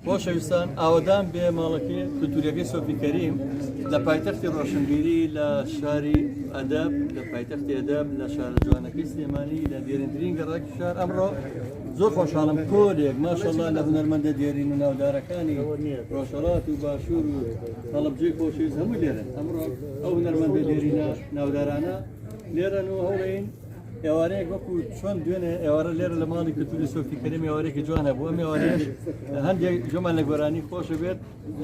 خۆشەویستان ئاوەدان بێ ماڵەکەی کولتوریەکەی سۆفی کەریم لە پایتەختی ڕۆشنبیری لە شاری ئەدەب لە پایتەختی ئەدەب لە شارە جوانەکەی سلێمانی لە دیێرینترین گەڕاکی شار ئەمڕۆ زۆر خۆشحاڵم کۆلێک ماشەڵڵا لە هونەرمەندە دیێرین و ناودارەکانی ڕۆژهەڵات و باشوور و هەڵەبجێ خۆشەویست هەموو لێرن ئەمڕۆ ئەو هونەرمەندە دیێرینە ناودارانە لێرن و هەوڵێن ئێوارەیەک وەکو چۆن دوێنێ ئێوارە لێرە لە ماڵی کولتوری سۆفی کەریم ئێوارێکی جوانە بووە ئێوارەیەش هەندێک جۆمان لە گۆرانی خۆشە بێت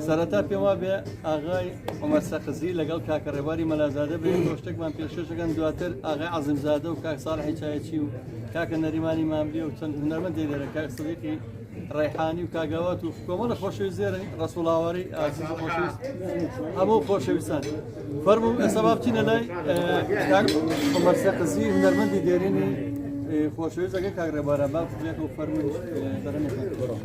سەرەتا پێم وا بێ ئاغای عومەر سەقزی لەگەڵ کاکە ڕێباری مەلازادە بێت شتێکمان پێشکەشەکەن دواتر ئاغای عەزیمزادە و کاک ساڵحی چایەچی و کاکە نەریمانی مامبی و چەند هونەرمەندێک لێرە کاک سەدیقی ڕێحانی و کاگاوات و کۆمەڵە خۆشەویست زێرن ڕەسوڵاواری ئازیز و خۆشەویست هەموو خۆشەویستان فەرموو ئێستا با بچینە لای کاک عومەر سەقزی هونەرمەندی دیێرینی خۆشەویست ئەگەر کاک ڕێبارە با بچێتەوە فەرمووی دەرەنێکەوە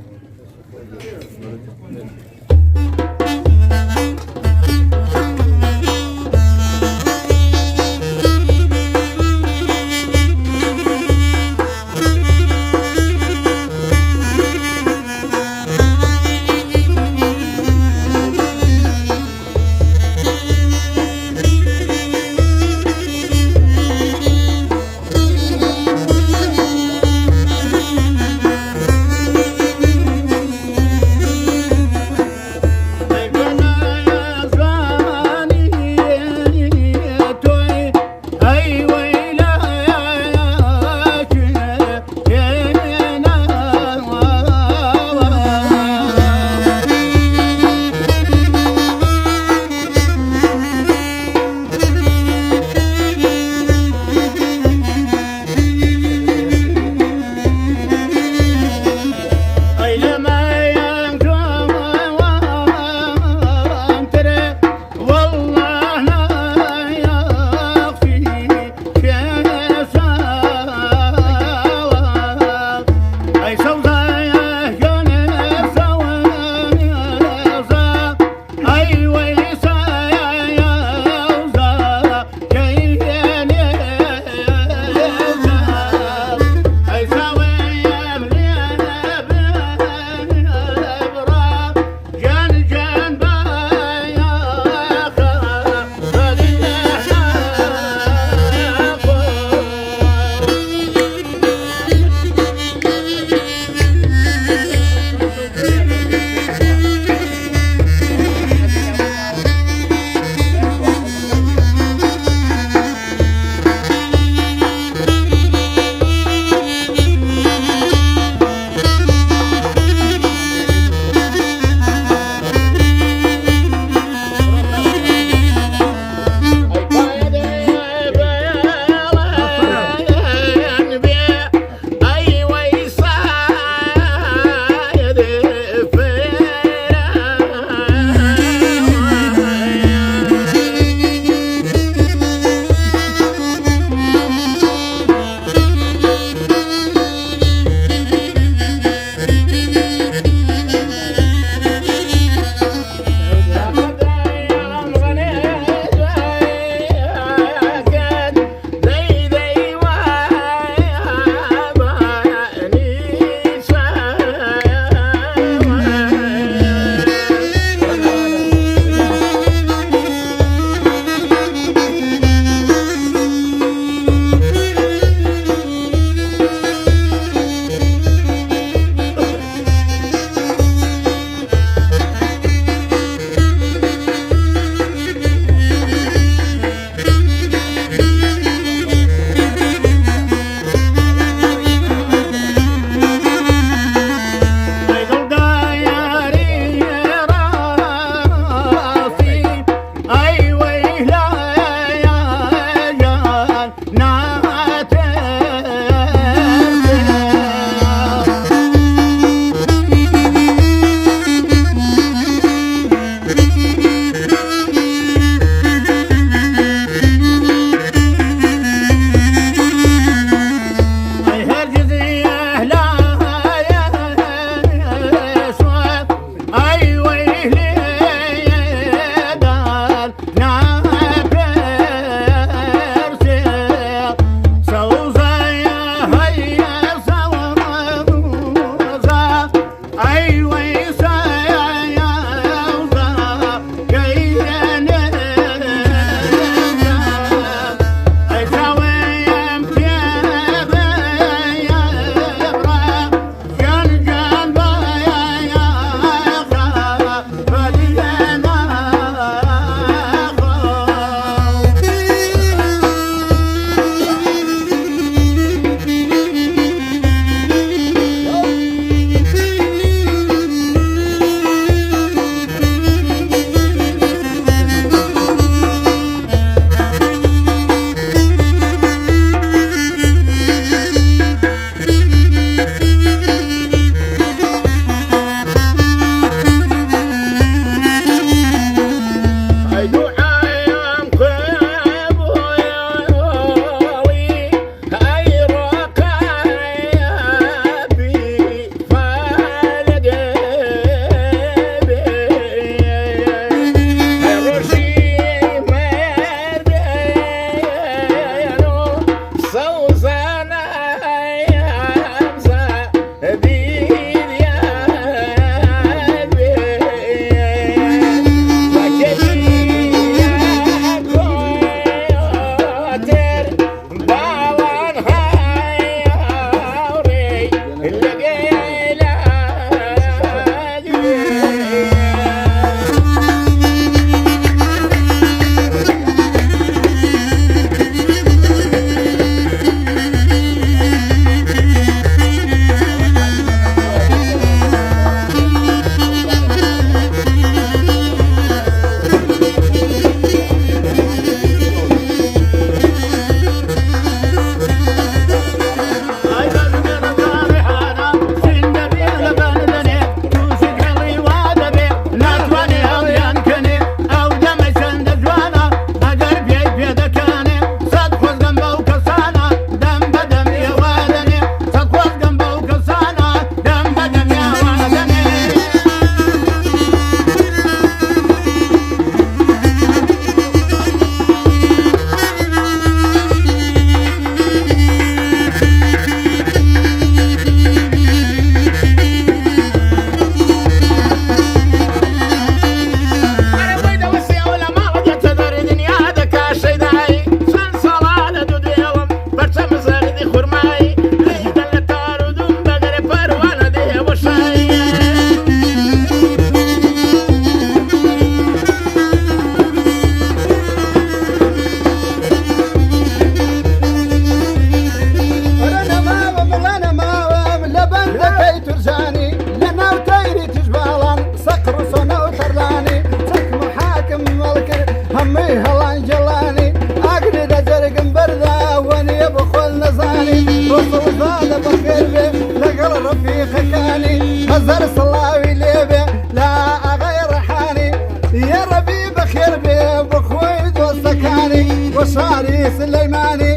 سليماني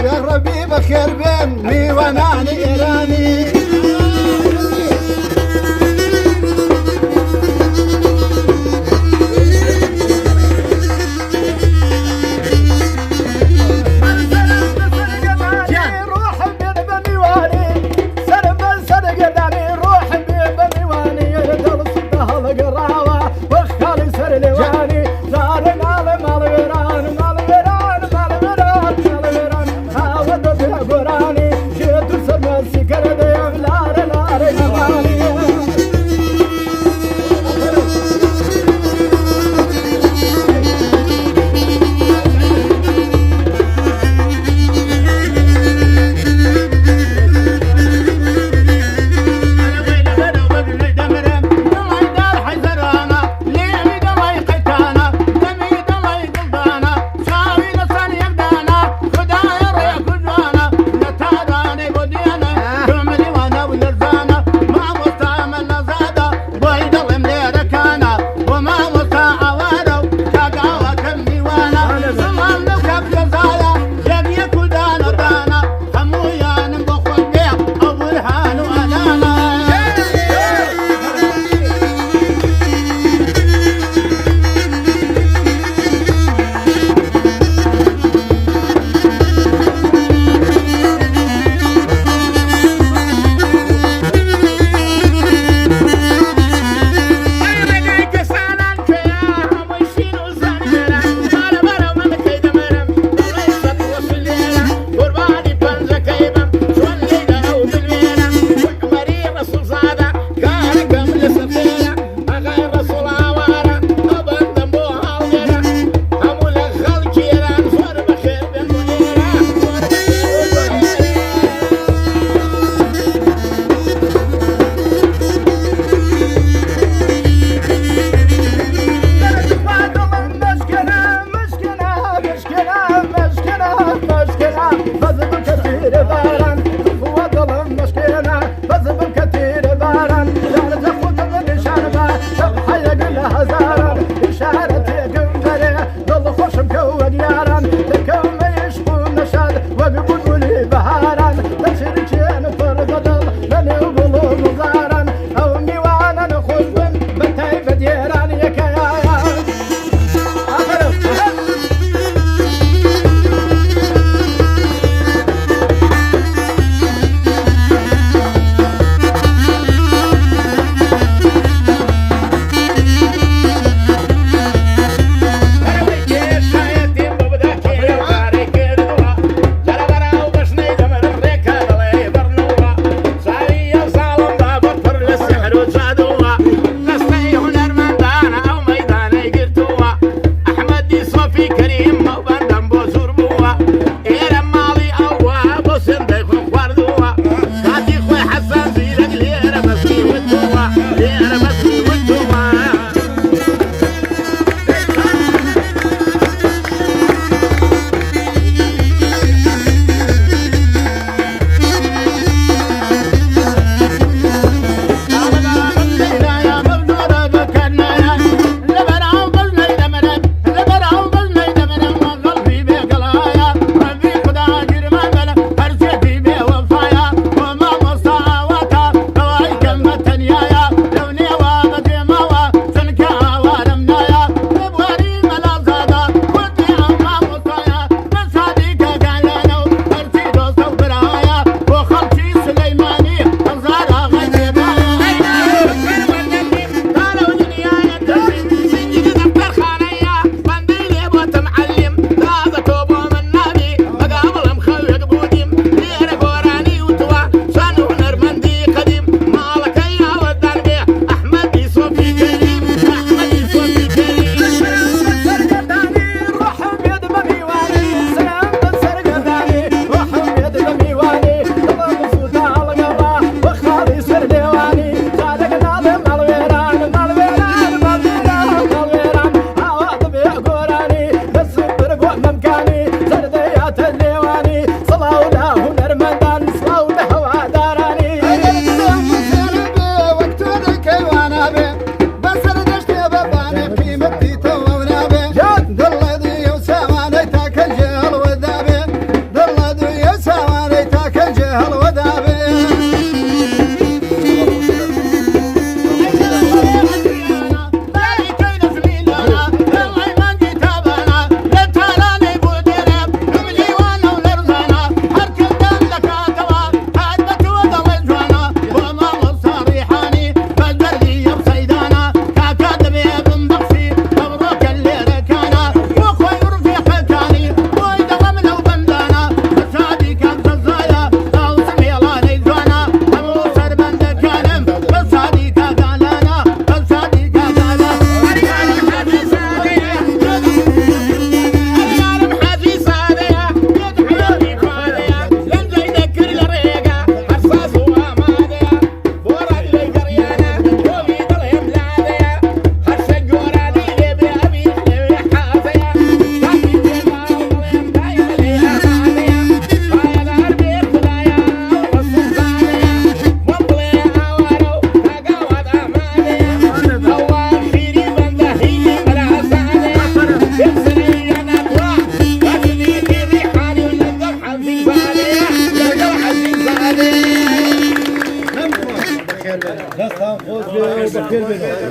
يا ربي بخير بين ميواناني إيراني Good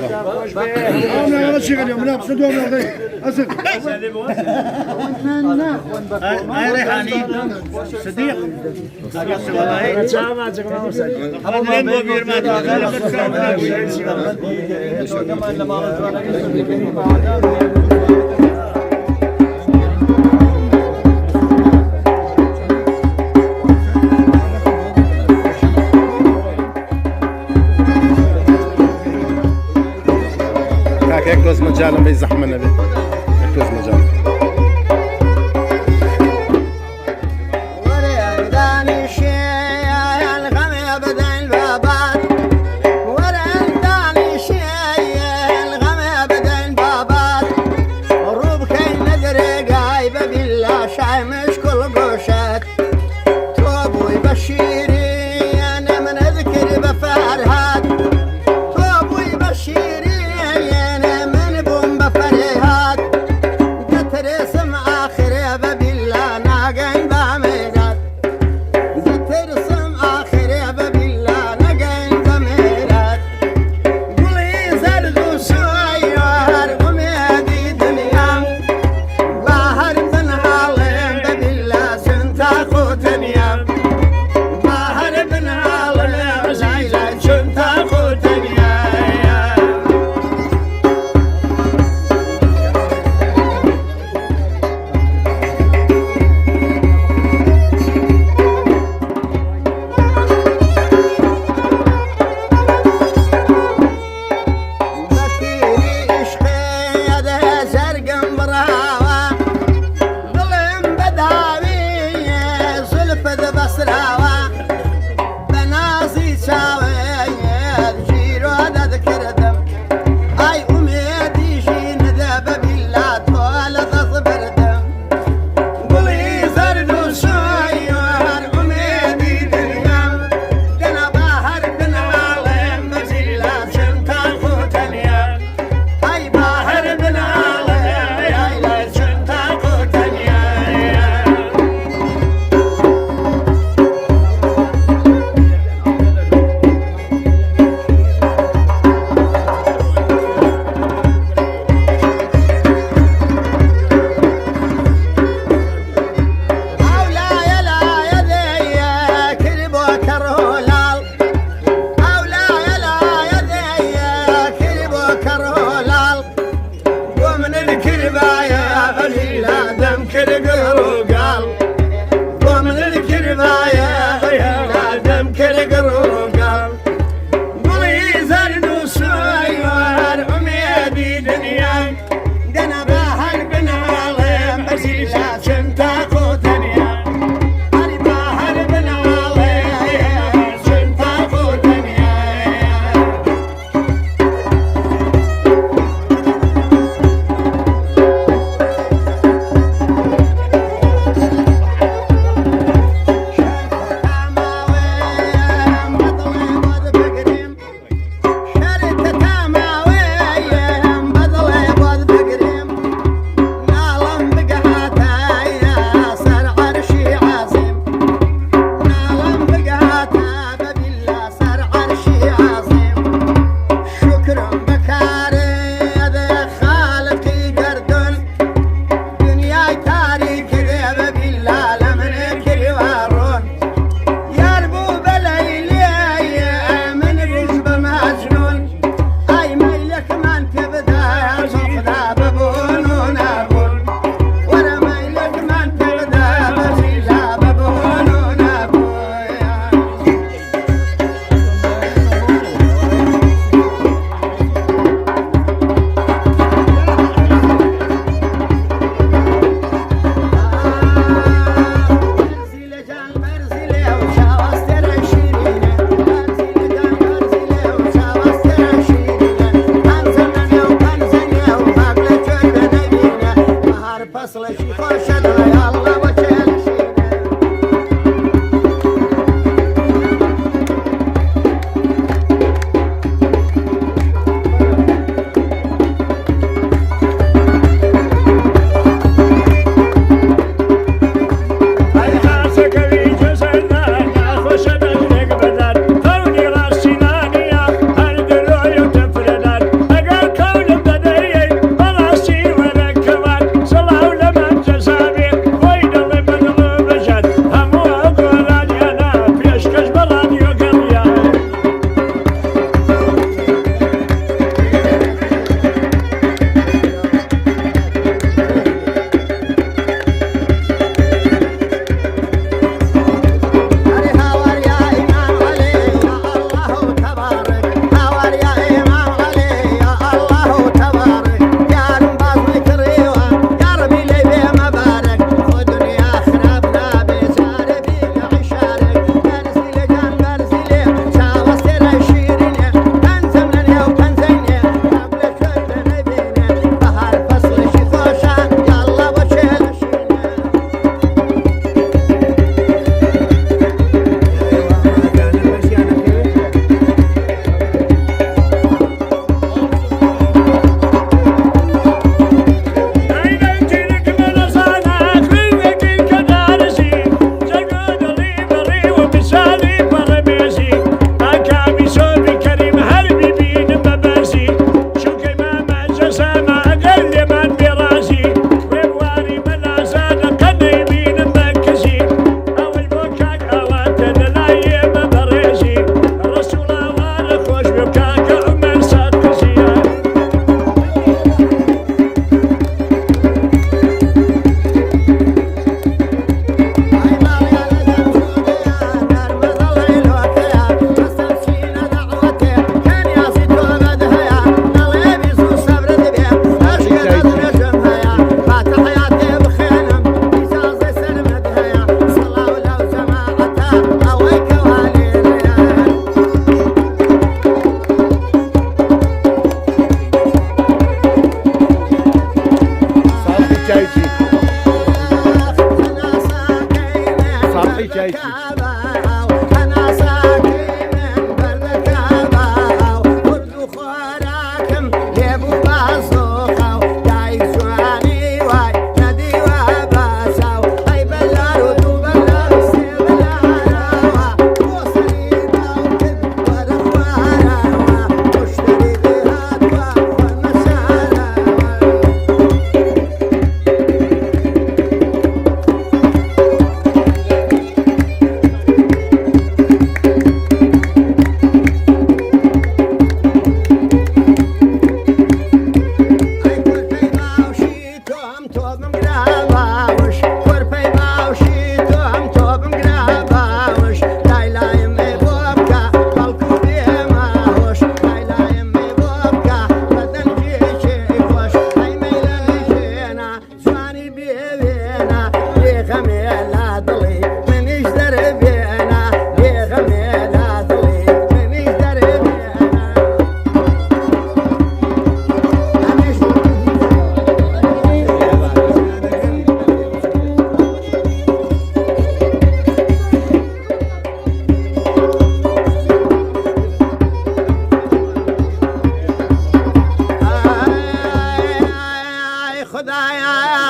أنا على شيء اليوم لا بس دوم لا أسد هاي ريحاني صديق والله سلام عليكم لين بوبير ما يكرز مجالا بيزحم النبي يكرز مجالا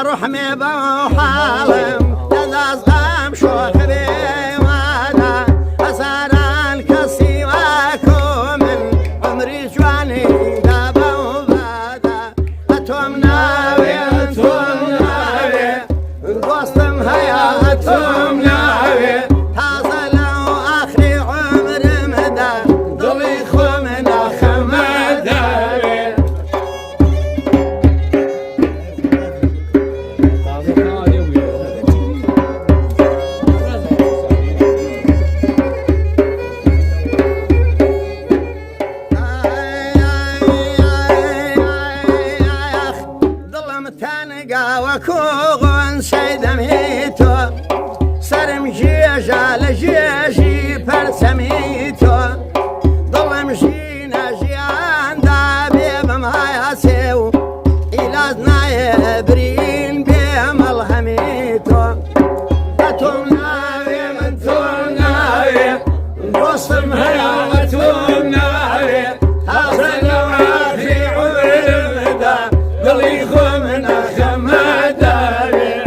رحمي بوحالم تداز أم شوخري وادا أسار الكسي واكو من عمري جواني دابا وبادا أتوم ناوي قوستم هيا أتوم ناوي تازا لو آخري عمر مدى دلي خمنا خمداوي وكوغن سيدميتو سرم جيجا لجيجي برسميتو ظلم جينا جيان دابي بمهايا سيو إلازنا يبرين بملهميتو أتوم ناوي من توم ناوي نقصم هيا أتوم ناوي هذا في عمر المدى قلي خمنا خمداري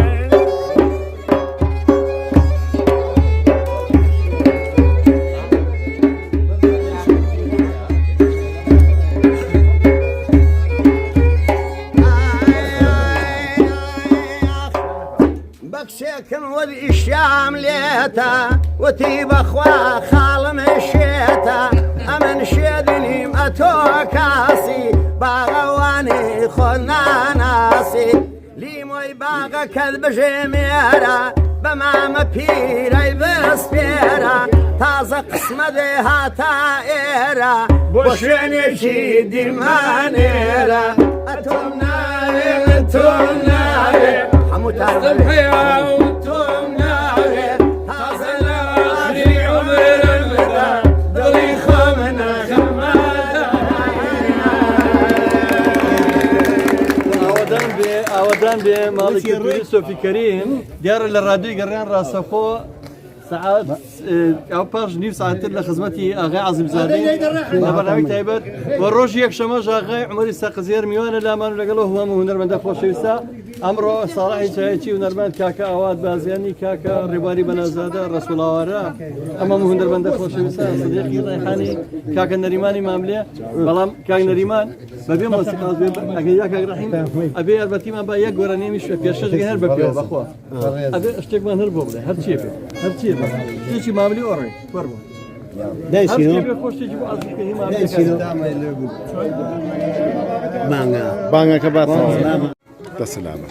بكسيكم والإشام ليتا وتيب أخوا خال مشيتا أمن شيدني مأتوكاسي باغواني خنا ناسي لي موي باغا كذب جميرا بما مبيري بسبيرا تازا قسمة ديها تائرا بوشيني شيدي مانيرا أتوم ناري أتوم ناري حموت الحياة وأتوم ناري تازا لآخري عمر المدى دلي خمنا أودان بمالك يوسف كريم ديار الراديو قرن راسخو ساعات أو باش نيف ساعات لخدمتي أغا عظيم زادي برنامج تايبت والروج يك شماج أغا عمري ساقزير ميوان لا ما نقوله هو مهندر من دخل شيسا أمره صراحة شيء ونرمان كاكا أواد بازياني كاكا رباري بنازادة رسول الله ورا أما مهندر من دخل شيسا صديقي ريحاني كاكا نريماني ماملة بلام كاكا نريمان ببي موسيقى أجي كاكا رحيم أبي أربعتي ما بقى يقرأني مش في الشاشة غير ببيو بخوا أبي أشتكي من هالبوبلة هالشيء تيجي ماملي أوري بربو دايسينو بانغا كبار تسلامة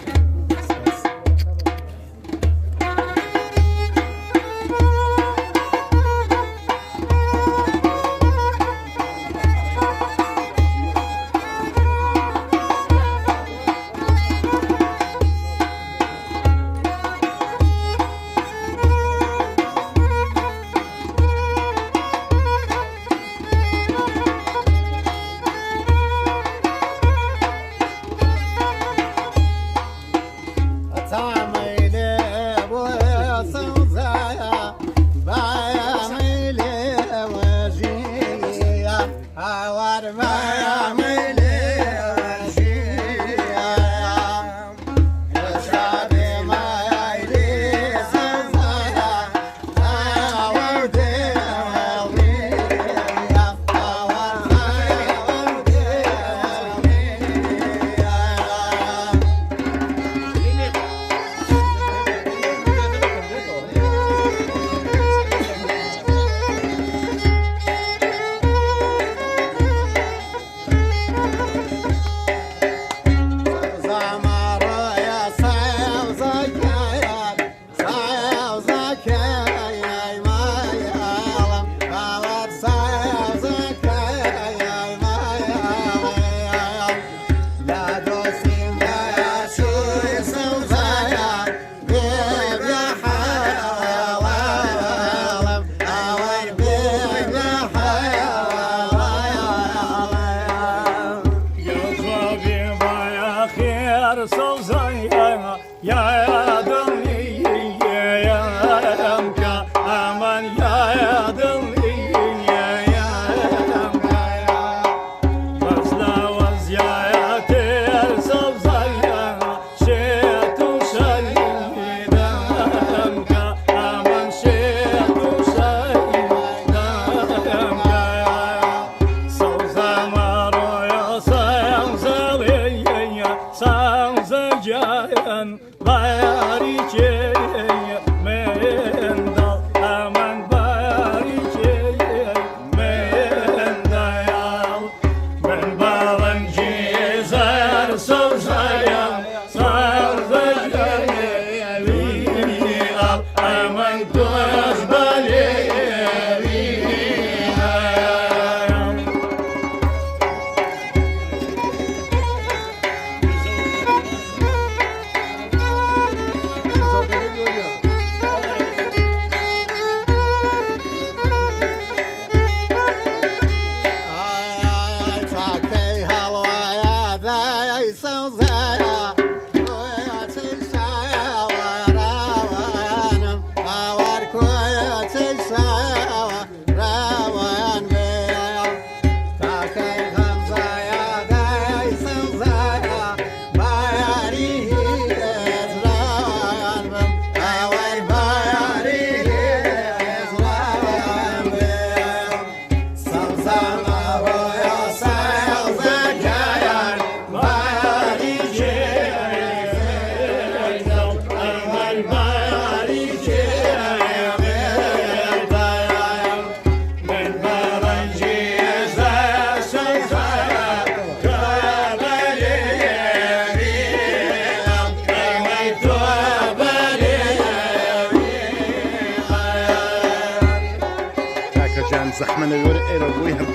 زحمة نبي إيرو بويهم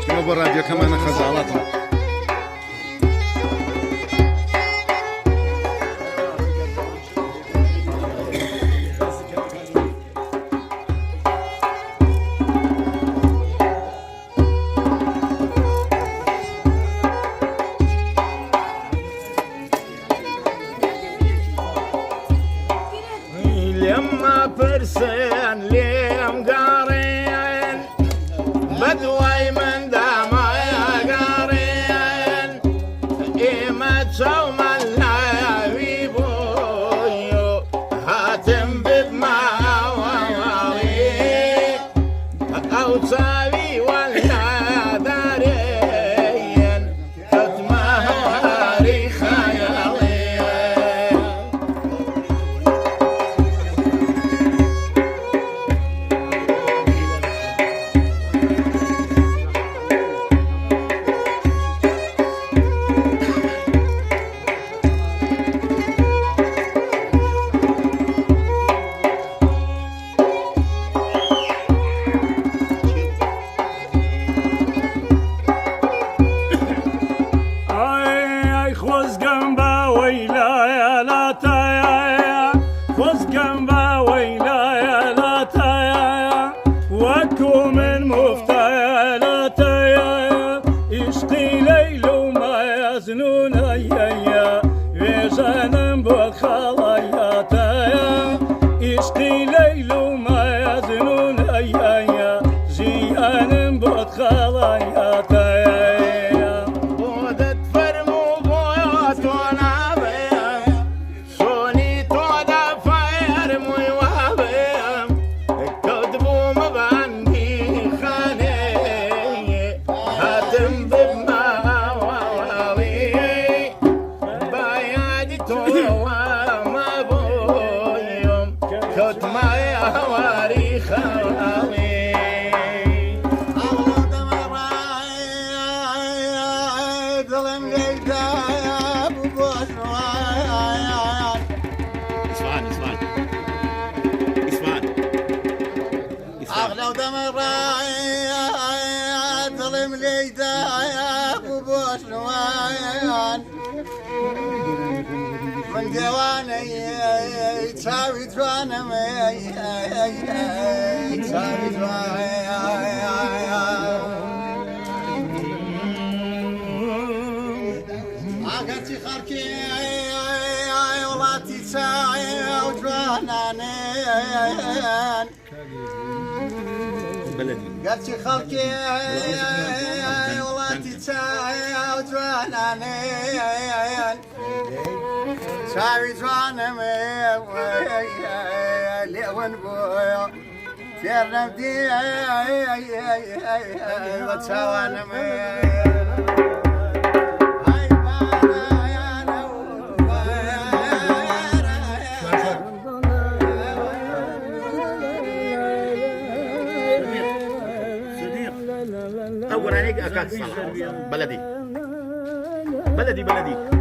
كما بالراديو كمان خزالاتنا لما فرسان ليم قارين بدوي من دام يا قارين إيمة صوم اللي بويو هاتم بما ووالي أو تساوي ولا دارين ختمه هاري خيالي من ديواني تساوي جوانا تساوي جوانا عقدتي خاركي ولاتي تساوي جوانا قلتي خالكي ولاتي تساوي جوانا ساوي جوانا ليون بويا تيرنا بدي وتساوانا أول عليك أكاد صلاح بلدي بلدي بلدي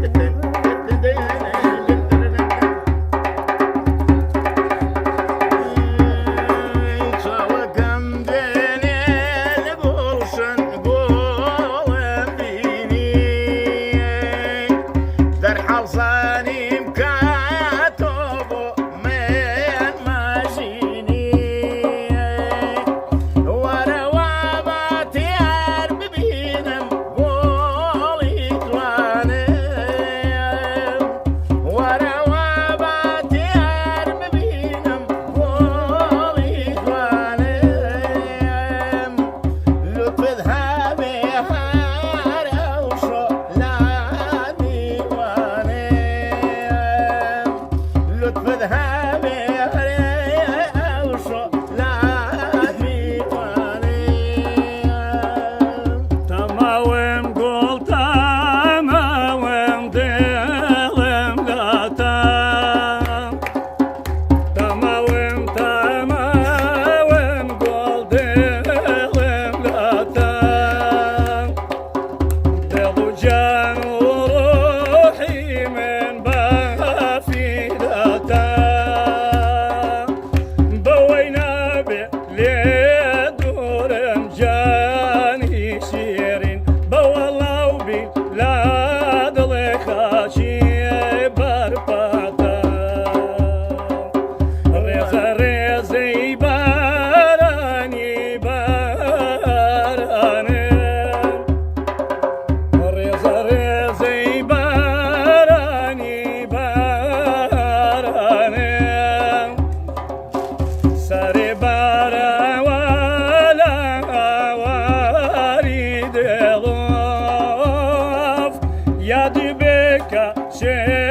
يا دبيكا شيء